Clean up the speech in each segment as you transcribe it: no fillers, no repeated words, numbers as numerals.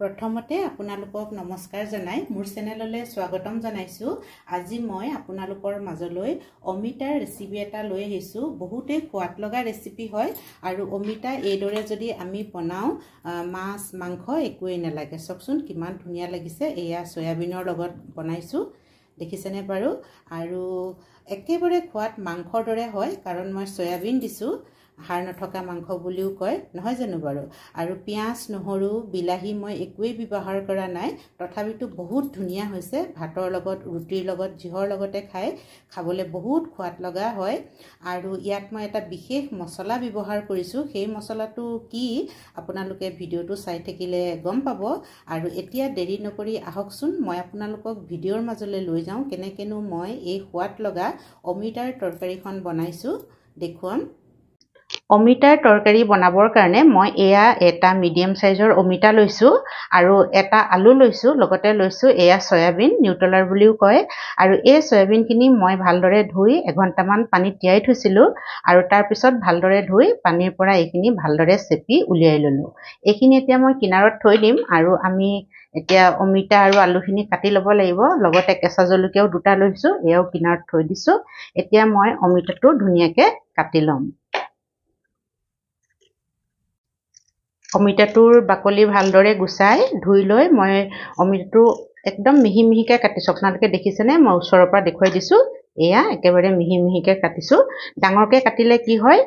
প্ৰথমতে আপোনালোকক নমস্কাৰ জনাই মোৰ চেনেললৈ স্বাগতম জনাইছো। আজি মই আপোনালোকৰ মাজলৈ অমিতাৰ ৰেচিপি এটা লৈ আহিছো। বহুতে সোৱাদ লগা ৰেচিপি হয় আৰু অমিতা এইদৰে যদি আমি বনাও মাছ মাংস একোৱেই নালাগে। চাওকচোন কিমান ধুনীয়া লাগিছে। এয়া সয়াবিনৰ লগত বনাইছো, দেখিছেনে বাৰু? আৰু একেবাৰে সোৱাদ মাংসৰ দৰে হয়, কাৰণ মই সয়াবিন দিছো। হাড় নথকা মাংস বুলিও কয়, নহয় জানো বাৰু? আৰু পিঁয়াজ নহৰু বিলাহী মই একোৱেই ব্যৱহাৰ কৰা নাই, তথাপিতো বহুত ধুনীয়া হৈছে। ভাতৰ লগত ৰুটিৰ লগত যিহৰ লগতে খাবলৈ বহুত সোৱাদ লগা হয়। আৰু ইয়াত মই এটা বিশেষ মছলা ব্যৱহাৰ কৰিছোঁ। সেই মছলাটো কি আপোনালোকে ভিডিঅ'টো চাই থাকিলে গম পাব। আৰু এতিয়া দেৰি নকৰি আহকচোন মই আপোনালোকক ভিডিঅ'ৰ মাজলৈ লৈ যাওঁ, কেনেকেনো মই এই সোৱাদ লগা অমিতাৰ তৰকাৰীখন বনাইছোঁ দেখুৱাম। অমিতাৰ তৰকাৰী বনাবৰ কাৰণে মই এয়া এটা মিডিয়াম সাইজৰ অমিতা লৈছোঁ আৰু এটা আলু লৈছোঁ, লগতে লৈছোঁ এয়া সয়াবিন, নিউট্ৰেলাৰ বুলিও কয়। আৰু এই সয়াবিনখিনি মই ভালদৰে ধুই এঘণ্টামান পানীত তিয়াই থৈছিলোঁ আৰু তাৰপিছত ভালদৰে ধুই পানীৰ পৰা এইখিনি ভালদৰে চেপি উলিয়াই ল'লোঁ। এইখিনি এতিয়া মই কিনাৰত থৈ দিম আৰু আমি এতিয়া অমিতা আৰু আলুখিনি কাটি ল'ব লাগিব। লগতে কেঁচা জলকীয়াও দুটা লৈছোঁ, এয়াও কিনাৰত থৈ দিছোঁ। এতিয়া মই অমিতাটো ধুনীয়াকৈ কাটি ল'ম। অমিতাটোৰ বাকলি ভালদৰে গুচাই ধুই লৈ মই অমিতাটো একদম মিহি মিহিকৈ কাটিছোঁ। আপোনালোকে দেখিছেনে? মই ওচৰৰ পৰা দেখুৱাই দিছোঁ। এয়া একেবাৰে মিহি মিহিকৈ কাটিছোঁ। ডাঙৰকৈ কাটিলে কি হয়,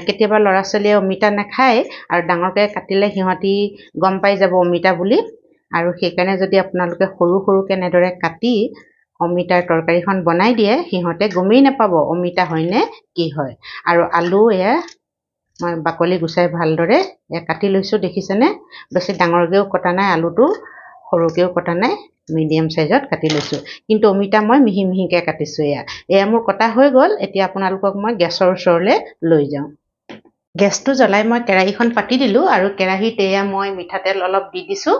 কেতিয়াবা ল'ৰা ছোৱালীয়ে অমিতা নাখায় আৰু ডাঙৰকৈ কাটিলে সিহঁতি গম পাই যাব অমিতা বুলি। আৰু সেইকাৰণে যদি আপোনালোকে সৰু সৰুকৈ এনেদৰে কাটি অমিতাৰ তৰকাৰীখন বনাই দিয়ে, সিহঁতে গমেই নাপাব অমিতা হয়নে কি হয়। আৰু আলু এয়া মই বাকলি গুচাই ভালদৰে কাটি লৈছোঁ, দেখিছেনে? বেছি ডাঙৰকৈও কটা নাই, আলুটো সৰুকৈও কটা নাই, মিডিয়াম সাইজত কাটি লৈছোঁ। কিন্তু অমিতা মই মিহি মিহিকৈ কাটিছোঁ। এয়া মোৰ কটা হৈ গ'ল। এতিয়া আপোনালোকক মই গেছৰ ওচৰলৈ লৈ যাওঁ। গেছটো জ্বলাই মই কেৰাহীখন পাতি দিলোঁ আৰু কেৰাহীত এয়া মই মিঠাতেল অলপ দি দিছোঁ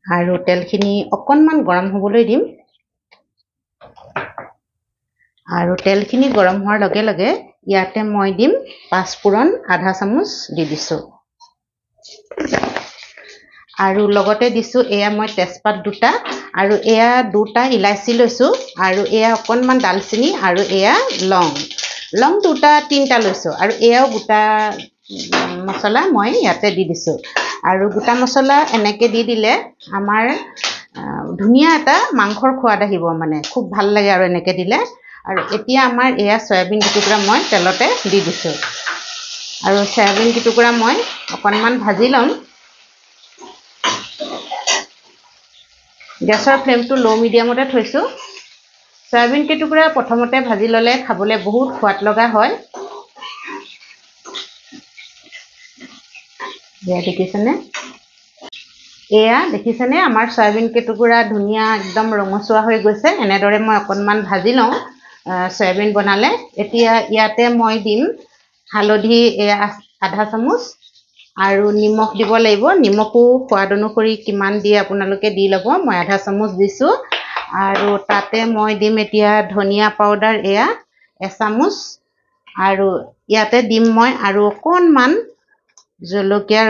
আৰু তেলখিনি অকণমান গৰম হ'বলৈ দিম। আৰু তেলখিনি গৰম হোৱাৰ লগে লগে ইয়াতে মই দিম পাঁচফোৰণ আধা চামুচ দি দিছোঁ আৰু লগতে দিছোঁ এয়া মই তেজপাত দুটা আৰু এয়া দুটা ইলাচি লৈছোঁ আৰু এয়া অকণমান ডালচেনি আৰু এয়া লং দুটা তিনিটা লৈছোঁ আৰু এয়াও গোটা মছলা মই ইয়াতে দি দিছোঁ। আৰু গোটা মছলা এনেকৈ দি দিলে আমাৰ ধুনীয়া এটা মাংসৰ সোৱাদ আহিব, মানে খুব ভাল লাগে আৰু এনেকৈ দিলে। আৰু এতিয়া আমাৰ এয়া সয়াবিন দুটুকুৰা মই তেলতে দি দিছোঁ আৰু সয়াবিন দুটুকুৰা মই অকণমান ভাজি ল'ম। গেছৰ ফ্লেমটো ল' মিডিয়ামতে থৈছোঁ। সয়াবিন কেইটুকুৰা প্ৰথমতে ভাজি ল'লে খাবলৈ বহুত সোৱাদ লগা হয়। এয়া দেখিছেনে? এয়া দেখিছেনে? আমাৰ সয়াবিন কেইটুকুৰা ধুনীয়া একদম ৰঙচুৱা হৈ গৈছে। এনেদৰে মই অকণমান ভাজি লওঁ সয়াবিন বনালে। এতিয়া ইয়াতে মই দিম হালধি এয়া আধা চামুচ আৰু নিমখ দিব লাগিব। নিমখো সোৱাদ অনুসৰি কিমান দিয়ে আপোনালোকে দি ল'ব। মই আধা চামুচ দিছোঁ আৰু তাতে মই দিম এতিয়া ধনিয়া পাউডাৰ এয়া এচামুচ আৰু ইয়াতে দিম মই আৰু অকণমান জলকীয়াৰ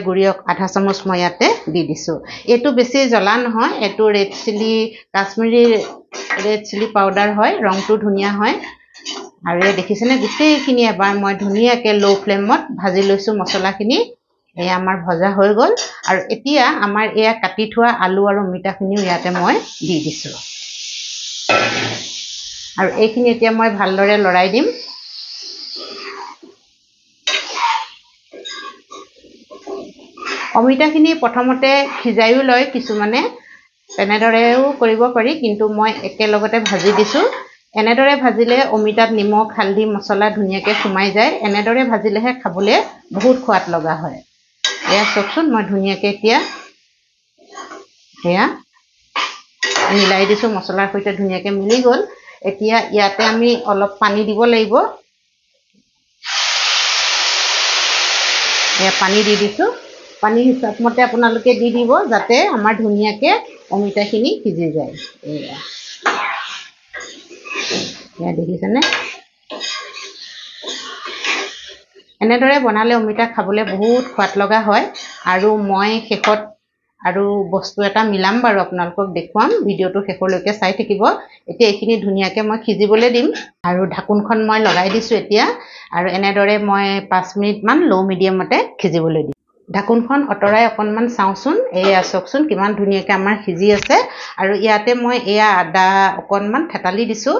গুড়ি আধা চামুচ মই ইয়াতে দি দিছোঁ। এইটো বেছি জ্বলা নহয়, এইটো কাশ্মীৰী ৰেড চিলি পাউডাৰ হয়, ৰংটো ধুনীয়া হয়। আৰু এই দেখিছেনে? গোটেইখিনি এবাৰ মই ধুনীয়াকৈ ল' ফ্লেমত ভাজি লৈছোঁ মছলাখিনি। এয়া আমাৰ ভজা হৈ গ'ল আৰু এতিয়া আমাৰ এয়া কাটি থোৱা আলু আৰু অমিতাখিনিও ইয়াতে মই দি দিছোঁ আৰু এইখিনি এতিয়া মই ভালদৰে লৰাই দিম। অমিতাখিনি প্ৰথমতে সিজাইও লয় কিছুমানে, তেনেদৰেও কৰিব পাৰি, কিন্তু মই একেলগতে ভাজি দিছোঁ। এনেদৰে ভাজিলে অমিতাত নিমখ হালধি মছলা ধুনীয়াকৈ সোমাই যায়। এনেদৰে ভাজিলেহে খাবলৈ বহুত সোৱাদ লগা হয়। এয়া চাওকচোন, মই ধুনীয়াকৈ এতিয়া এয়া মিলাই দিছোঁ, মছলাৰ সৈতে ধুনীয়াকৈ মিলি গ'ল। এতিয়া ইয়াতে আমি অলপ পানী দিব লাগিব। এয়া পানী দি দিছোঁ। পানী হিচাপ মতে আপোনালোকে দি দিব, যাতে আমাৰ ধুনীয়াকৈ অমিতাখিনি সিজি যায়। এয়া দেখিছেনে? এনেদৰে বনালে অমিতা খাবলৈ বহুত সোৱাদ লগা হয় আৰু মই শেষত আৰু বস্তু এটা মিলাম বাৰু আপোনালোকক দেখুৱাম ভিডিঅ'টো শেষলৈকে চাই থাকিব এতিয়া এইখিনি ধুনীয়াকৈ মই সিজিবলৈ দিম আৰু ঢাকোনখন মই লগাই দিছোঁ এতিয়া আৰু এনেদৰে মই 5 মিনিট মান লো মিডিয়ামতে সিজিবলৈ দিম ঢাকোনখন অতৰাই অকণমান চাওঁচোন এয়া চাওকচোন কিমান ধুনীয়াকৈ আমাৰ সিজি আছে আৰু ইয়াতে মই এয়া আদা অকণমান থেতালি দিছোঁ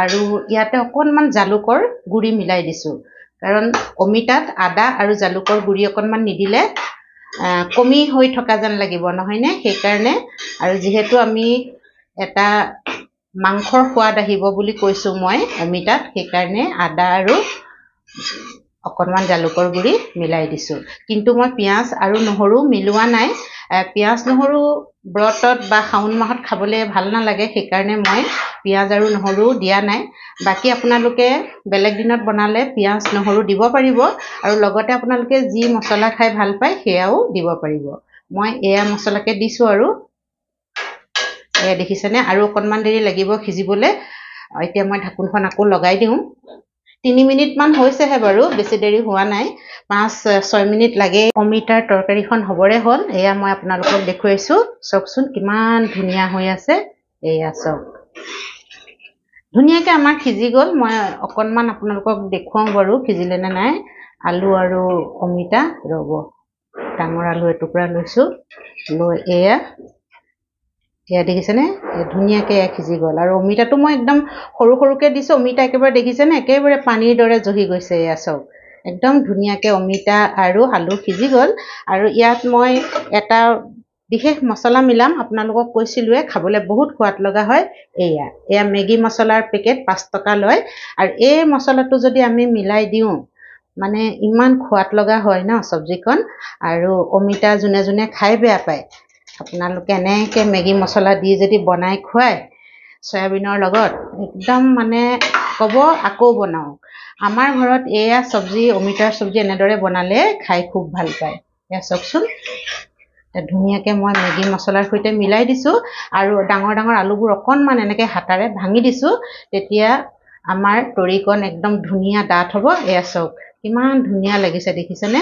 আৰু ইয়াতে অকণমান জালুকৰ গুড়ি মিলাই দিছোঁ কাৰণ অমিতাত আদা আৰু জালুকৰ গুড়ি অকণমান নিদিলে কমি হৈ থকা যেন লাগিব নহয়নে সেইকাৰণে আৰু যিহেতু আমি এটা মাংসৰ সোৱাদ আহিব বুলি কৈছোঁ মই অমিতাত সেইকাৰণে আদা আৰু অকণমান জালুকৰ গুড়ি মিলাই দিছোঁ কিন্তু মই পিঁয়াজ আৰু নহৰু মিলোৱা নাই পিঁয়াজ নহৰু ব্ৰতত বা শাওণ মাহত খাবলৈ ভাল নালাগে সেইকাৰণে মই পিঁয়াজ আৰু নহৰু দিয়া নাই বাকী আপোনালোকে বেলেগ দিনত বনালে পিঁয়াজ নহৰু দিব পাৰিব আৰু লগতে আপোনালোকে যি মছলা খাই ভাল পায় সেয়াও দিব পাৰিব মই এয়া মছলাকে দিছোঁ আৰু এয়া দেখিছেনে আৰু অকণমান দেৰি লাগিব সিজিবলৈ এতিয়া মই ঢাকোনখন আকৌ লগাই দিওঁ 3 মিনিট মান হৈছেহে বাৰু বেছি দেৰি হোৱা নাই 5-6 মিনিট লাগে অমিতাৰ তৰকাৰীখন হ'বৰে হ'ল এয়া মই আপোনালোকক দেখুৱাইছোঁ চাওকচোন কিমান ধুনীয়া হৈ আছে এয়া চাওক ধুনীয়াকৈ আমাৰ সিজি গ'ল মই অকণমান আপোনালোকক দেখুৱাওঁ বাৰু সিজিলে নে নাই আলু আৰু অমিতা ৰ'ব ডাঙৰ আলু এটুকুৰা লৈছোঁ লৈ এয়া দেখিছেনে ধুনীয়াকৈ সিজি গ'ল আৰু অমিতাটো মই একদম সৰু সৰুকৈ দিছোঁ অমিতা একেবাৰে দেখিছেনে একেবাৰে পানীৰ দৰে জহি গৈছে এয়া চাওক একদম ধুনীয়াকৈ অমিতা আৰু আলু সিজি গ'ল আৰু ইয়াত মই এটা বিশেষ মছলা মিলাম আপোনালোকক কৈছিলোঁৱে খাবলৈ বহুত সোৱাদ লগা হয় এয়া মেগী মছলাৰ পেকেট 5 টকা লয় আৰু এই মছলাটো যদি আমি মিলাই দিওঁ মানে ইমান সোৱাদ লগা হয় ন চব্জিখন আৰু অমিতা যোনে যোনে খাই বেয়া পায় আপোনালোকে এনেকৈ মেগী মছলা দি যদি বনাই খুৱায় সয়াবিনৰ লগত একদম মানে ক'ব আকৌ বনাওঁ আমাৰ ঘৰত এয়া চব্জি অমিতাৰ চব্জি এনেদৰে বনালে খাই খুব ভাল পায় এয়া চাওকচোন ধুনীয়াকৈ মই মেগী মছলাৰ সৈতে মিলাই দিছোঁ আৰু ডাঙৰ ডাঙৰ আলুবোৰ অকণমান এনেকৈ হাতাৰে ভাঙি দিছোঁ তেতিয়া আমাৰ তৰিকণ একদম ধুনীয়া ডাঠ হ'ব এয়া চাওক কিমান ধুনীয়া লাগিছে দেখিছেনে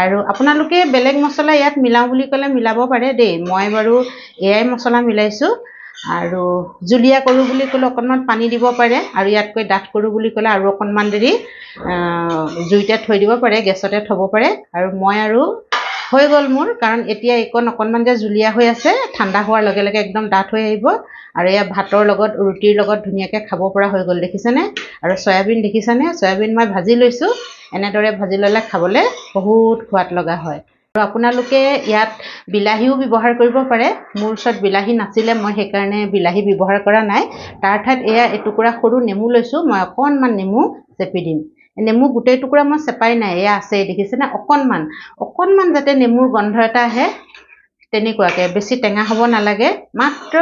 আৰু আপোনালোকে বেলেগ মছলা ইয়াত মিলাওঁ বুলি ক'লে মিলাব পাৰে দেই মই বাৰু এয়াই মছলা মিলাইছোঁ আৰু জুলীয়া কৰোঁ বুলি ক'লে অকণমান পানী দিব পাৰে আৰু ইয়াতকৈ ডাঠ কৰোঁ বুলি ক'লে আৰু অকণমান দেৰি জুইতে থৈ দিব পাৰে গেছতে থ'ব পাৰে আৰু মই আৰু হৈ গ'ল মোৰ কাৰণ এতিয়া এইকণ অকণমান যে জুলীয়া হৈ আছে ঠাণ্ডা হোৱাৰ লগে লগে একদম ডাঠ হৈ আহিব আৰু এয়া ভাতৰ লগত ৰুটিৰ লগত ধুনীয়াকৈ খাব পৰা হৈ গ'ল দেখিছেনে আৰু চয়াবিন দেখিছেনে চয়াবিন মই ভাজি লৈছোঁ এনেদৰে ভাজি ল'লে খাবলৈ বহুত সোৱাদ লগা হয় আৰু আপোনালোকে ইয়াত বিলাহীও ব্যৱহাৰ কৰিব পাৰে মোৰ ওচৰত বিলাহী নাছিলে মই সেইকাৰণে বিলাহী ব্যৱহাৰ কৰা নাই তাৰ ঠাইত এয়া এটুকুৰা সৰু নেমু লৈছোঁ মই অকণমান নেমু চেপি দিম নেমু গোটেই টুকুৰা মই চেপাই নাই এয়া আছে দেখিছেনে অকণমান যাতে নেমুৰ গন্ধ এটা আহে তেনেকুৱাকৈ বেছি টেঙা হ'ব নালাগে মাত্ৰ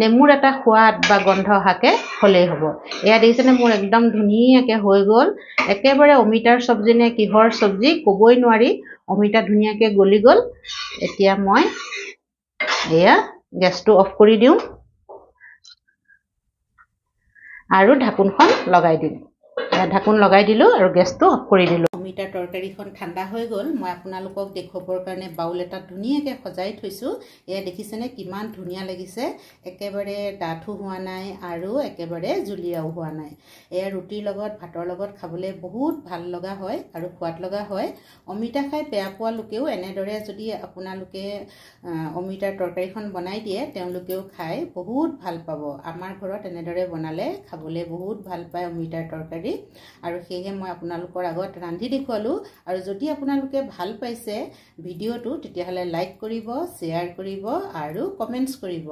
নেমুৰ এটা সোৱাদ বা গন্ধ অহাকৈ হ'লেই হ'ব এয়া দেখিছেনে মোৰ একদম ধুনীয়াকৈ হৈ গ'ল একেবাৰে অমিতাৰ চব্জি নে কিহৰ চব্জি ক'বই নোৱাৰি অমিতা ধুনীয়াকৈ গলি গ'ল এতিয়া মই এয়া গেছটো অফ কৰি দিওঁ আৰু ঢাকোনখন লগাই দিম ঢাকোন লগাই দিলোঁ আৰু গেছটো অফ কৰি দিলোঁ অমিতাৰ তৰকাৰীখন ঠাণ্ডা হৈ গ'ল মই আপোনালোকক দেখুৱাবৰ কাৰণে বাউল এটা ধুনীয়াকৈ সজাই থৈছোঁ এয়া দেখিছেনে কিমান ধুনীয়া লাগিছে একেবাৰে ডাঠো হোৱা নাই আৰু একেবাৰে জুলীয়াও হোৱা নাই এয়া ৰুটিৰ লগত ভাতৰ লগত খাবলৈ বহুত ভাল লগা হয় আৰু সোৱাদ লগা হয় অমিতা খাই বেয়া পোৱা লোকেও এনেদৰে যদি আপোনালোকে অমিতাৰ তৰকাৰীখন বনাই দিয়ে তেওঁলোকেও খাই বহুত ভাল পাব আমাৰ ঘৰত এনেদৰে বনালে খাবলৈ বহুত ভাল পায় অমিতাৰ তৰকাৰী আৰু সেয়ে মই আপোনালোকৰ আগত ৰান্ধি দেখুৱালোঁ আৰু যদি আপোনালোকে ভাল পাইছে ভিডিঅ'টো তেতিয়াহ'লে লাইক কৰিব শ্বেয়াৰ কৰিব আৰু কমেণ্টছ কৰিব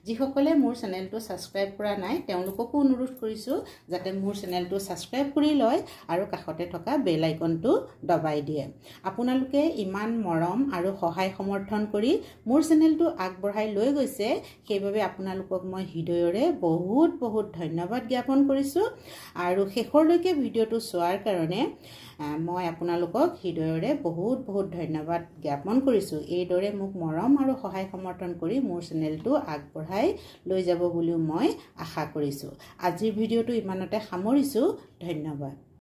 যিসকলে মোৰ চেনেলটো ছাবস্ক্ৰাইব কৰা নাই তেওঁলোককো অনুৰোধ কৰিছোঁ যাতে মোৰ চেনেলটো ছাবস্ক্ৰাইব কৰি লয় আৰু কাষতে থকা বেল আইকনটো দবাই দিয়ে আপোনালোকে ইমান মৰম আৰু সহায় সমৰ্থন কৰি মোৰ চেনেলটো আগবঢ়াই লৈ গৈছে সেইবাবে আপোনালোকক মই হৃদয়ৰে বহুত বহুত ধন্যবাদ জ্ঞাপন কৰিছোঁ আৰু শেষলৈকে ভিডিঅ'টো চোৱাৰ কাৰণে মই আপোনালোকক হৃদয়ৰে বহুত বহুত ধন্যবাদ জ্ঞাপন কৰিছোঁ এইদৰে মোক মৰম আৰু সহায় সমৰ্থন কৰি মোৰ চেনেলটো আগবঢ়াই লৈ যাব বুলিও মই আশা কৰিছোঁ আজিৰ ভিডিঅ'টো ইমানতে সামৰিছোঁ ধন্যবাদ